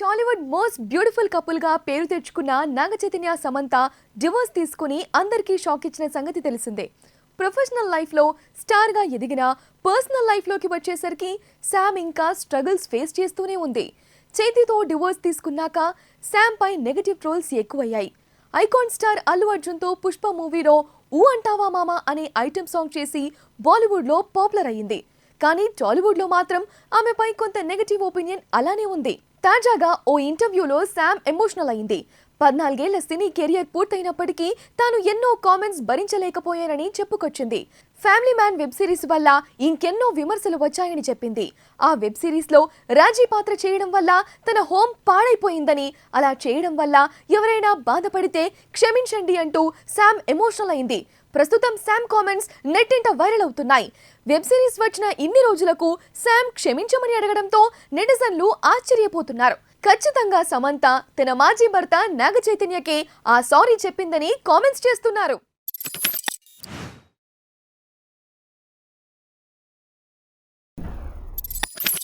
Tollywood most beautiful couple గా పేరు తెచ్చుకున్న నాగ చైతన్య సమంత డివోర్స్ తీసుకుని అందరికీ షాక్ ఇచ్చిన సంగతి తెలిసిందే. ప్రొఫెషనల్ లైఫ్ లో స్టార్ గా ఎదిగిన పర్సనల్ లైఫ్ లోకి వచ్చేసరికి శామ్ ఇంకా స్ట్రగుల్స్ ఫేస్ చేస్తూనే ఉంది. చైతీతో డివోర్స్ తీసుకున్నాక శామ్ పై నెగటివ్ ట్రోల్స్ ఎక్కువయ్యాయి. ఐకాన్ స్టార్ అల్లు అర్జున్ తో పుష్ప మూవీలో ఊ అంటావా మామా అనే ఐటెం సాంగ్ చేసి బాలీవుడ్ లో పాపులర్ అయ్యింది. కానీ టాలీవుడ్ లో మాత్రం ఆమెపై కొంత నెగటివ్ ఒపీనియన్ అలానే ఉంది. తాజాగా ఓ ఇంటర్వ్యూలో శామ్ ఎమోషనల్ అయింది. 14 ఏళ్ల సినీ కెరియర్ పూర్తయినప్పటికీ తాను ఎన్నో కామెంట్స్ భరించలేకపోయానని చెప్పుకొచ్చింది. ఫ్యామిలీ మ్యాన్ వెబ్ సిరీస్ వల్ల ఇంకెన్నో విమర్శలు వచ్చాయని చెప్పింది. ఆ వెబ్ సిరీస్ లో రాజీ పాత్ర చేయడం వల్ల తన హోమ్ పాడైపోయిందని, అలా చేయడం వల్ల ఎవరైనా బాధపడితే క్షమించండి అంటూ శామ్ ఎమోషనల్ అయింది. ప్రస్తుతం శామ్ కామెంట్స్ నెట్టింట వైరల్ అవుతున్నాయి. వెబ్ సిరీస్ వచ్చిన ఇన్ని రోజులకు శామ్ క్షమించమని అడగడంతో నెటిజన్లు ఆశ్చర్యపోతున్నారు. ఖచ్చితంగా సమంత తన మాజీ భర్త నాగ చైతన్యకే ఆ సారీ చెప్పిందని కామెంట్స్ చేస్తున్నారు.